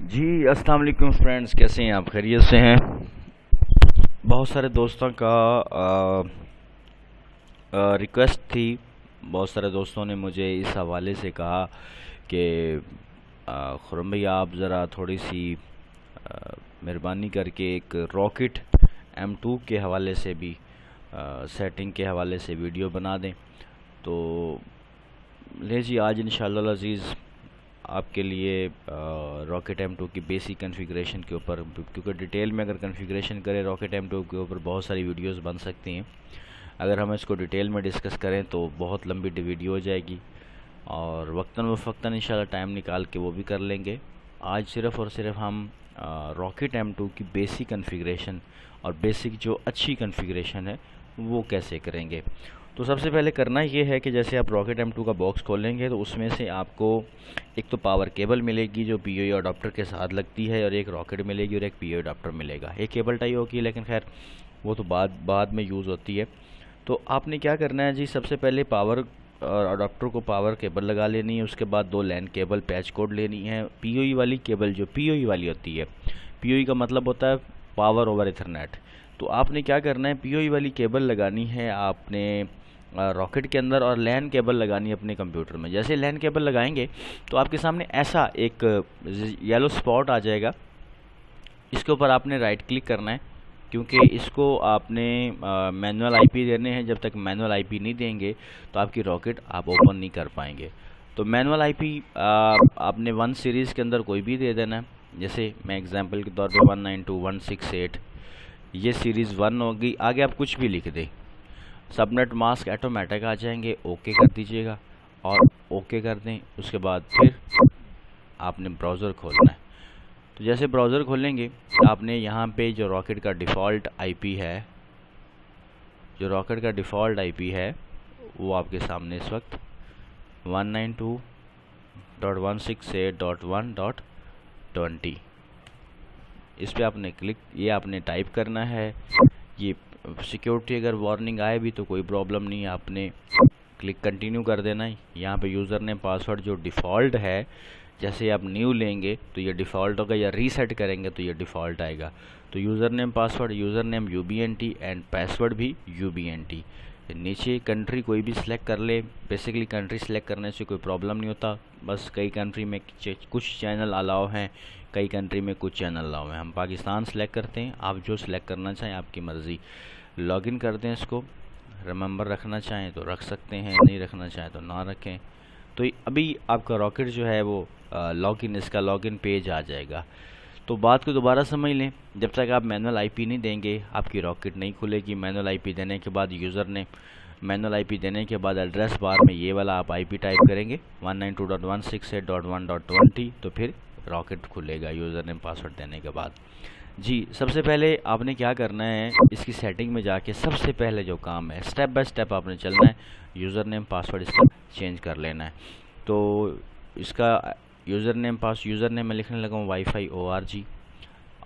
जी अस्सलाम वालेकुम फ्रेंड्स, कैसे हैं आप? खैरियत से हैं? बहुत सारे दोस्तों का रिक्वेस्ट थी। बहुत सारे दोस्तों ने मुझे इस हवाले से कहा कि खुरम भाई आप ज़रा थोड़ी सी मेहरबानी करके एक रॉकेट M2 के हवाले से भी सेटिंग के हवाले से वीडियो बना दें। तो ले जी, आज इंशाअल्लाह अज़ीज़ आपके लिए रॉकेट M2 की बेसिक कॉन्फ़िगरेशन के ऊपर, क्योंकि डिटेल में अगर कॉन्फ़िगरेशन करें रॉकेट M2 के ऊपर बहुत सारी वीडियोस बन सकती हैं। अगर हम इसको डिटेल में डिस्कस करें तो बहुत लंबी वीडियो हो जाएगी और वक्तन फ़वक्तन इंशाल्लाह टाइम निकाल के वो भी कर लेंगे। आज सिर्फ़ और सिर्फ हम रॉकेट M2 की बेसिक कॉन्फ़िगरेशन और बेसिक जो अच्छी कॉन्फ़िगरेशन है वो कैसे करेंगे। तो सबसे पहले करना ये है कि जैसे आप रॉकेट M2 का बॉक्स खोलेंगे तो उसमें से आपको एक तो पावर केबल मिलेगी जो PoE अडाप्टर के साथ लगती है, और एक रॉकेट मिलेगी और एक PoE अडाप्टर मिलेगा। एक केबल टाई होगी, लेकिन खैर वो तो बाद में यूज़ होती है। तो आपने क्या करना है जी, सबसे पहले पावर और अडाप्टर को पावर केबल लगा लेनी है। उसके बाद दो लैन केबल पैच कोड लेनी है। PoE वाली केबल जो PoE वाली होती है, PoE का मतलब होता है पावर ओवर इथरनेट। तो आपने क्या करना है, PoE वाली केबल लगानी है आपने रॉकेट के अंदर, और लैन केबल लगानी है अपने कंप्यूटर में। जैसे लैन केबल लगाएंगे तो आपके सामने ऐसा एक येलो स्पॉट आ जाएगा। इसके ऊपर आपने राइट क्लिक करना है, क्योंकि इसको आपने मैनुअल आईपी देने हैं। जब तक मैनुअल आईपी नहीं देंगे तो आपकी रॉकेट आप ओपन नहीं कर पाएंगे। तो मैनुअल आईपी आपने 1 सीरीज़ के अंदर कोई भी दे देना है। जैसे मैं एग्जांपल के तौर पे 192.168 ये सीरीज़ 1 होगी। आगे आप कुछ भी लिख दें, सबनेट मास्क ऑटोमेटिक आ जाएंगे। ओके कर दीजिएगा और ओके कर दें। उसके बाद फिर आपने ब्राउज़र खोलना है। तो जैसे ब्राउज़र खोलेंगे आपने यहाँ पे जो रॉकेट का डिफ़ॉल्ट आईपी है, वो आपके सामने इस वक्त 192.168.1.20 इस पे आपने ये आपने टाइप करना है। ये सिक्योरिटी अगर वार्निंग आए भी तो कोई प्रॉब्लम नहीं है, आपने क्लिक कंटिन्यू कर देना है। यहाँ पे यूज़र नेम पासवर्ड जो डिफ़ॉल्ट है, जैसे आप न्यू लेंगे तो ये डिफ़ॉल्ट होगा, या रीसेट करेंगे तो ये डिफ़ॉल्ट आएगा। तो user name password, user name UBNT and password भी UBNT। नीचे कंट्री कोई भी सिलेक्ट कर ले। बेसिकली कंट्री सिलेक्ट करने से कोई प्रॉब्लम नहीं होता, बस कई कंट्री में कुछ चैनल अलाउ हैं, कई कंट्री में कुछ चैनल अलाउ हैं। हम पाकिस्तान सेलेक्ट करते हैं, आप जो सिलेक्ट करना चाहें आपकी मर्ज़ी। लॉगिन कर दें इसको। रिमेंबर रखना चाहें तो रख सकते हैं, नहीं रखना चाहें तो ना रखें। तो अभी आपका रॉकेट जो है वो इसका लॉगिन पेज आ जाएगा। तो बात को दोबारा समझ लें, जब तक आप मैनुअल आईपी नहीं देंगे आपकी रॉकेट नहीं खुलेगी। मैनुअल आईपी देने के बाद मैनुअल आईपी देने के बाद एड्रेस बार में ये वाला आप आईपी टाइप करेंगे 192.168.1.20, तो फिर रॉकेट खुलेगा यूज़र नेम पासवर्ड देने के बाद। जी, सबसे पहले आपने क्या करना है, इसकी सेटिंग में जाके सबसे पहले जो काम है, स्टेप बाय स्टेप आपने चलना है। यूज़र नेम पासवर्ड इसका चेंज कर लेना है। तो इसका यूज़र नेम मैं लिखने लगा हूँ वाईफाई ORG,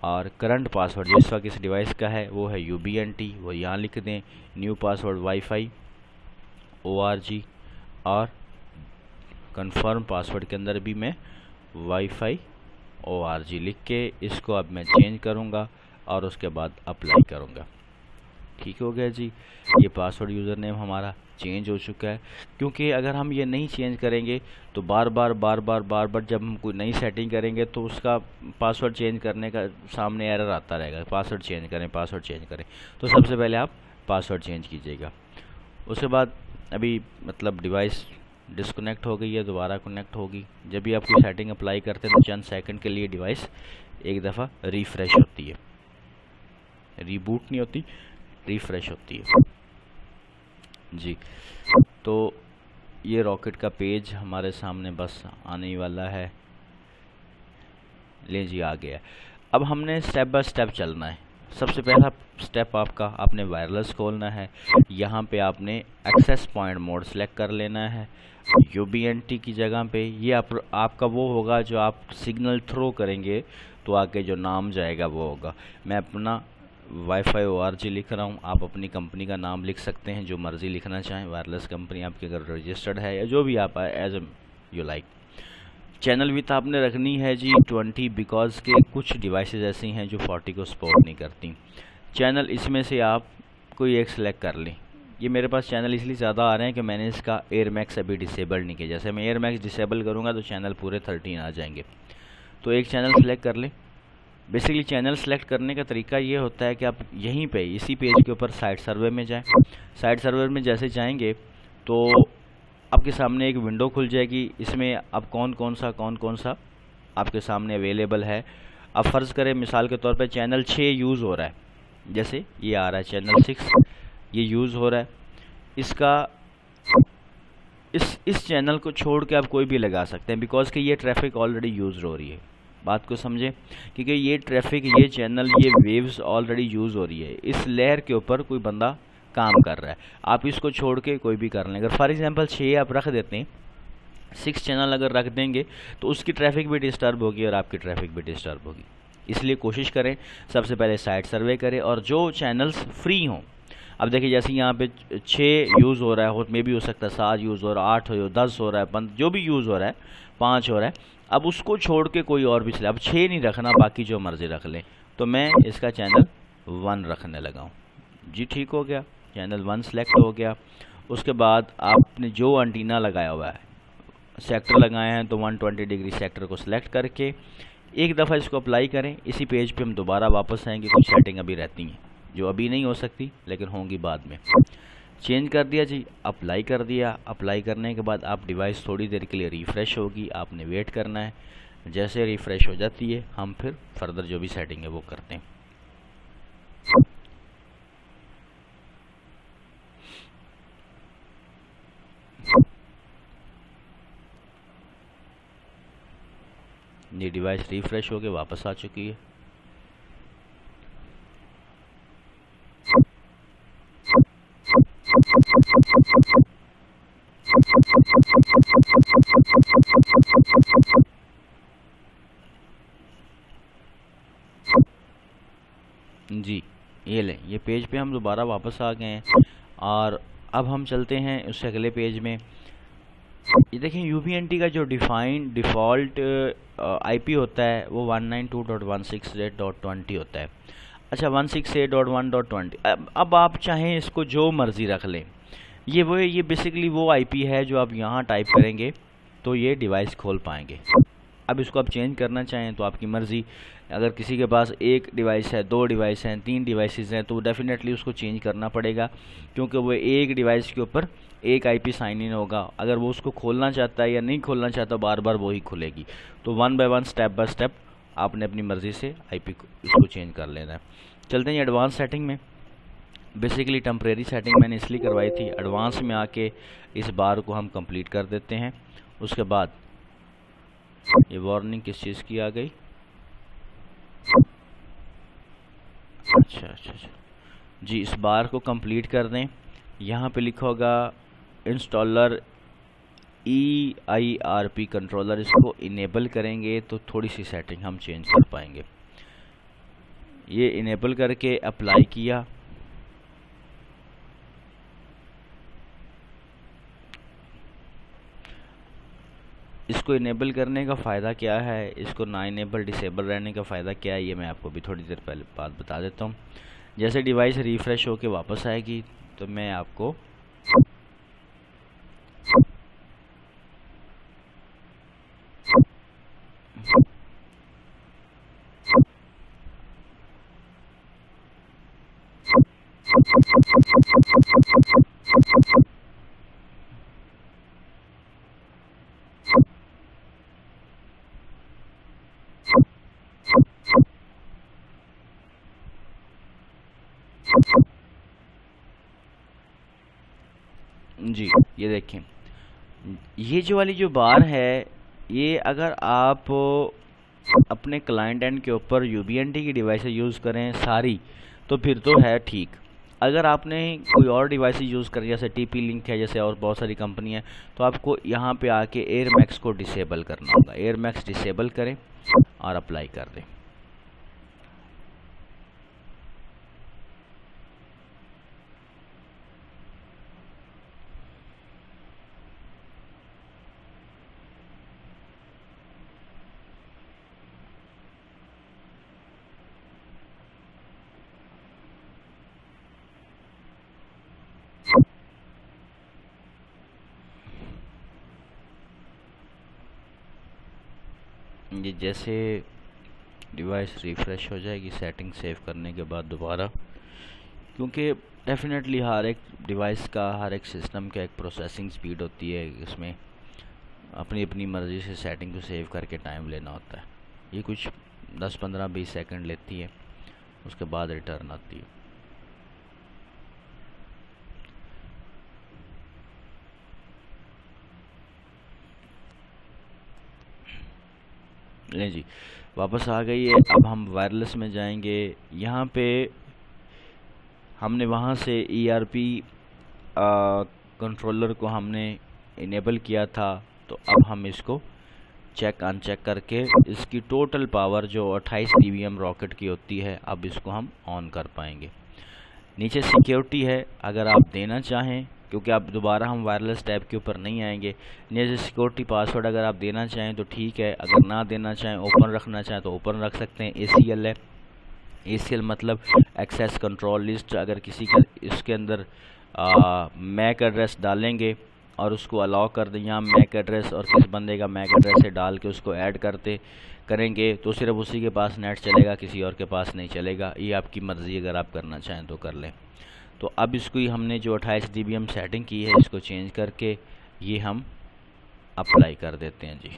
और करंट पासवर्ड जो इस वक्त इस डिवाइस का है वो है UBNT, वो यहाँ लिख दें। न्यू पासवर्ड वाईफाई ORG, और कंफर्म पासवर्ड के अंदर भी मैं वाईफाई ORG लिख के इसको अब मैं चेंज करूँगा और उसके बाद अप्लाई करूँगा। ठीक हो गया जी, ये पासवर्ड यूज़र नेम हमारा चेंज हो चुका है। क्योंकि अगर हम ये नहीं चेंज करेंगे तो बार बार जब हम कोई नई सेटिंग करेंगे तो उसका पासवर्ड चेंज करने का सामने एरर आता रहेगा, पासवर्ड चेंज करें। तो सबसे पहले आप पासवर्ड चेंज कीजिएगा। उसके बाद अभी मतलब डिवाइस डिस्कनेक्ट हो गई है, दोबारा कनेक्ट होगी। जब भी आप कोई सेटिंग अप्लाई करते हैं तो चंद सेकंड के लिए डिवाइस एक दफ़ा रिफ़्रेश होती है, रीबूट नहीं होती, रिफ़्रेश होती है जी। तो ये रॉकेट का पेज हमारे सामने बस आने ही वाला है। ले जी, आ गया। अब हमने स्टेप बाय स्टेप चलना है। सबसे पहला स्टेप आपने वायरलेस खोलना है। यहाँ पे आपने एक्सेस पॉइंट मोड सेलेक्ट कर लेना है। UBNT की जगह पे ये आपका वो होगा जो आप सिग्नल थ्रो करेंगे तो आगे जो नाम जाएगा वो होगा। मैं अपना वाईफाई ORG लिख रहा हूँ, आप अपनी कंपनी का नाम लिख सकते हैं जो मर्ज़ी लिखना चाहें। वायरलेस कंपनी आपके अगर रजिस्टर्ड है या जो भी आप as you like. Channel width आपने रखनी है जी 20, बिकॉज के कुछ डिवाइसेस ऐसी हैं जो 40 को सपोर्ट नहीं करती। चैनल इसमें से आप कोई एक सिलेक्ट कर लें। ये मेरे पास चैनल इसलिए ज़्यादा आ रहे हैं कि मैंने इसका एयर मैक्स अभी डिसेबल नहीं किया। जैसे मैं एयर मैक्स डिसेबल करूँगा तो चैनल पूरे 13 आ जाएंगे। तो एक चैनल सेलेक्ट कर लें। बेसिकली चैनल सेलेक्ट करने का तरीका ये होता है कि आप यहीं पे इसी पेज के ऊपर साइट सर्वे में जाएं। साइट सर्वे में जैसे जाएंगे तो आपके सामने एक विंडो खुल जाएगी। इसमें अब कौन कौन सा आपके सामने अवेलेबल है। अब फ़र्ज़ करें मिसाल के तौर पे चैनल 6 यूज़ हो रहा है, जैसे ये आ रहा है चैनल 6 ये यूज़ हो रहा है। इसका इस चैनल को छोड़ के आप कोई भी लगा सकते हैं, बिकॉज़ कि ये ट्रैफिक ऑलरेडी यूज़ हो रही है। बात को समझें, क्योंकि ये ट्रैफिक, ये चैनल, ये वेव्स ऑलरेडी यूज़ हो रही है। इस लेयर के ऊपर कोई बंदा काम कर रहा है। आप इसको छोड़ के कोई भी कर लें। अगर फॉर एग्जांपल 6 आप रख देते हैं, 6 चैनल अगर रख देंगे तो उसकी ट्रैफिक भी डिस्टर्ब होगी और आपकी ट्रैफिक भी डिस्टर्ब होगी। इसलिए कोशिश करें सबसे पहले साइट सर्वे करें और जो चैनल्स फ्री हों। अब देखिए जैसे यहाँ पे 6 यूज़ हो रहा है, मे भी हो सकता है 7 यूज़ हो रहा है, 8 हो, 10 हो रहा है, 15 जो भी यूज़ हो रहा है, 5 हो रहा है। अब उसको छोड़ के कोई और भी चले। अब 6 नहीं रखना, बाकी जो मर्ज़ी रख लें। तो मैं इसका चैनल 1 रखने लगा हूँ जी। ठीक हो गया, चैनल 1 सेलेक्ट हो गया। उसके बाद आपने जो एंटीना लगाया हुआ है, सेक्टर लगाए हैं, तो 120 डिग्री सेक्टर को सिलेक्ट करके एक दफ़ा इसको अप्लाई करें। इसी पेज पे हम दोबारा वापस आएंगे। कुछ सेटिंग अभी रहती हैं जो अभी नहीं हो सकती लेकिन होंगी बाद में। चेंज कर दिया जी, अप्लाई कर दिया। अप्लाई करने के बाद आप डिवाइस थोड़ी देर के लिए रिफ़्रेश होगी, आपने वेट करना है। जैसे रिफ़्रेश हो जाती है हम फिर फर्दर जो भी सेटिंग है वो करते हैं। ये डिवाइस रिफ़्रेश होके वापस आ चुकी है। जी ये लें, ये पेज पे हम दोबारा वापस आ गए हैं और अब हम चलते हैं उस अगले पेज में। ये देखें यूबीएनटी का जो डिफ़ॉल्ट आईपी होता है वो 192.168.20 होता है। अच्छा 168.1.20। अब आप चाहें इसको जो मर्ज़ी रख लें। ये बेसिकली वो आईपी है जो आप यहाँ टाइप करेंगे तो ये डिवाइस खोल पाएंगे। अब इसको आप चेंज करना चाहें तो आपकी मर्ज़ी। अगर किसी के पास एक डिवाइस है, 2 डिवाइस हैं, 3 डिवाइसेस हैं तो डेफ़िनेटली उसको चेंज करना पड़ेगा, क्योंकि वो एक डिवाइस के ऊपर एक आईपी साइन इन होगा। अगर वो उसको खोलना चाहता है या नहीं खोलना चाहता, बार बार वही खुलेगी। तो 1 बाय 1 स्टेप बाय स्टेप आपने अपनी मर्ज़ी से आईपी को इसको चेंज कर लेना है। चलते हैं एडवांस सेटिंग में। बेसिकली टेम्परेरी सेटिंग मैंने इसलिए करवाई थी, एडवांस में आके इस बार को हम कंप्लीट कर देते हैं। उसके बाद ये वार्निंग किस चीज़ की आ गई? अच्छा जी, इस बार को कंप्लीट कर दें। यहाँ पे लिखा होगा इंस्टॉलर EIRP कंट्रोलर, इसको इनेबल करेंगे तो थोड़ी सी सेटिंग हम चेंज कर पाएंगे। ये इनेबल करके अप्लाई किया। इसको इनेबल करने का फ़ायदा क्या है, इसको ना इनेबल डिसेबल रहने का फ़ायदा क्या है, ये मैं आपको भी थोड़ी देर पहले बाद बता देता हूँ। जैसे डिवाइस रिफ़्रेश होके वापस आएगी तो मैं आपको जी ये देखें, ये जो वाली जो बार है, ये अगर आप अपने क्लाइंट एंड के ऊपर यूबीएनटी की डिवाइस यूज़ करें सारी तो फिर तो है ठीक। अगर आपने कोई और डिवाइस यूज़ करें जैसे टीपी लिंक है, जैसे और बहुत सारी कंपनी है, तो आपको यहाँ पे आके एयर मैक्स को डिसेबल करना होगा। एयर मैक्स डिसेबल करें और अप्लाई कर दें। ये जैसे डिवाइस रिफ़्रेश हो जाएगी सेटिंग सेव करने के बाद दोबारा, क्योंकि डेफिनेटली हर एक डिवाइस का, हर एक सिस्टम का एक प्रोसेसिंग स्पीड होती है, इसमें अपनी अपनी मर्ज़ी से सेटिंग को सेव करके टाइम लेना होता है। ये कुछ 10-15-20 सेकंड लेती है, उसके बाद रिटर्न आती है। ले जी, वापस आ गई है। अब हम वायरलेस में जाएंगे। यहाँ पे हमने वहाँ से ERP कंट्रोलर को हमने इनेबल किया था, तो अब हम इसको चेक अनचेक करके इसकी टोटल पावर जो 28 dBm रॉकेट की होती है, अब इसको हम ऑन कर पाएंगे। नीचे सिक्योरिटी है, अगर आप देना चाहें, क्योंकि अब दोबारा हम वायरलेस टैब के ऊपर नहीं आएंगे। नीचे सिक्योरिटी पासवर्ड अगर आप देना चाहें तो ठीक है, अगर ना देना चाहें, ओपन रखना चाहें तो ओपन रख सकते हैं। ACL है, ACL मतलब एक्सेस कंट्रोल लिस्ट। अगर किसी का इसके अंदर मैक एड्रेस डालेंगे और उसको अलाउ कर दें, यहाँ मैक एड्रेस और किस बंदे का मैक एड्रेस से डाल के उसको ऐड करेंगे तो सिर्फ उसी के पास नेट चलेगा, किसी और के पास नहीं चलेगा। ये आपकी मर्ज़ी, अगर आप करना चाहें तो कर लें। तो अब इसको ही हमने जो 28 dBm सेटिंग की है, इसको चेंज करके ये हम अप्लाई कर देते हैं जी।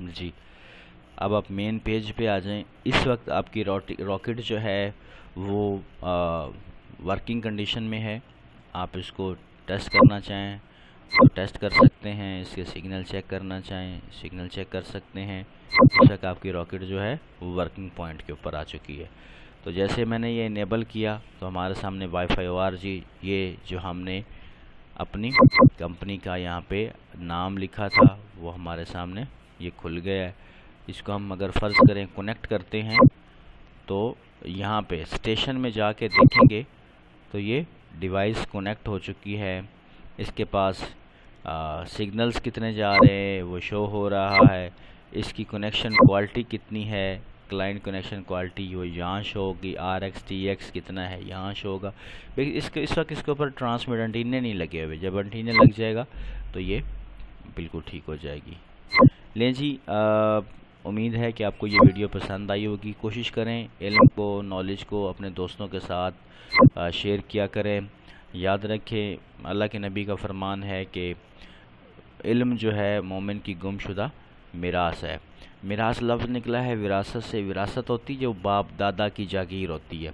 जी, अब आप मेन पेज पे आ जाएं। इस वक्त आपकी रॉकेट जो है वो वर्किंग कंडीशन में है। आप इसको टेस्ट करना चाहें तो टेस्ट कर सकते हैं, इसके सिग्नल चेक करना चाहें सिग्नल चेक कर सकते हैं। इस वक्त आपकी रॉकेट जो है वो वर्किंग पॉइंट के ऊपर आ चुकी है। तो जैसे मैंने ये इनेबल किया तो हमारे सामने वाईफाई ORG, ये जो हमने अपनी कंपनी का यहाँ पे नाम लिखा था वो हमारे सामने ये खुल गया है। इसको हम अगर फ़र्ज़ करें कनेक्ट करते हैं तो यहाँ पे स्टेशन में जाके देखेंगे तो ये डिवाइस कनेक्ट हो चुकी है। इसके पास सिग्नल्स कितने जा रहे हैं वो शो हो रहा है। इसकी कनेक्शन क्वालिटी कितनी है, क्लाइंट कनेक्शन क्वालिटी वो यहाँ शो होगी। RX TX कितना है यहाँ शो होगा। इसके इस वक्त इसके ऊपर ट्रांसमिट एंटीने नहीं लगे हुए, जब एंटीने लग जाएगा तो ये बिल्कुल ठीक हो जाएगी। लें जी, उम्मीद है कि आपको ये वीडियो पसंद आई होगी। कोशिश करें इल्म को, नॉलेज को अपने दोस्तों के साथ शेयर किया करें। याद रखें, अल्लाह के नबी का फरमान है कि इल्म जो है मोमिन की गुमशुदा मिरास है। मिरास लफ्ज़ निकला है विरासत से। विरासत होती है जो बाप दादा की जागीर होती है।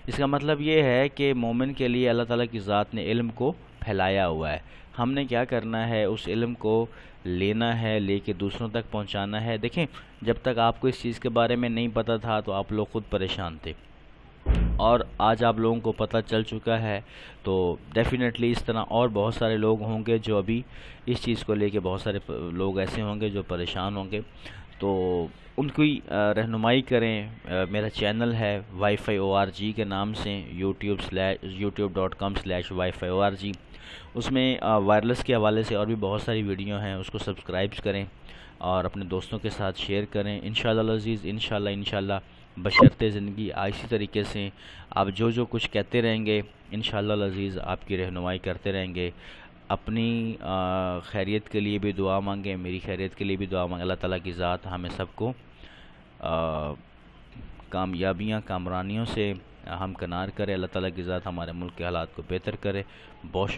इसका मतलब ये है कि मोमिन के लिए अल्लाह ताला की ज़ात ने इल्म को फैलाया हुआ है। हमने क्या करना है, उस इल्म को लेना है, लेके दूसरों तक पहुंचाना है। देखें, जब तक आपको इस चीज़ के बारे में नहीं पता था तो आप लोग खुद परेशान थे, और आज आप लोगों को पता चल चुका है। तो डेफ़िनेटली इस तरह और बहुत सारे लोग होंगे जो अभी इस चीज़ को लेके, बहुत सारे लोग ऐसे होंगे जो परेशान होंगे, तो उनकी रहनुमाई करें। मेरा चैनल है वाईफाई ORG के नाम से, youtube.com/wifi-org। उसमें वायरलेस के हवाले से और भी बहुत सारी वीडियो हैं, उसको सब्सक्राइब करें और अपने दोस्तों के साथ शेयर करें। इंशाअल्लाह अज़ीज़, इंशाअल्लाह बशर्ते ज़िंदगी इसी तरीके से आप जो जो कुछ कहते रहेंगे, इंशाअल्लाह अज़ीज़ आपकी रहनुमाई करते रहेंगे। अपनी खैरियत के लिए भी दुआ मांगें, मेरी खैरियत के लिए भी दुआ मांगें। अल्लाह ताला की ज़ात हमें सबको कामयाबियाँ, कामरानियों से हम कनार करे। अल्लाह ताला की ज़ात हमारे मुल्क के हालात को बेहतर करे। बहुत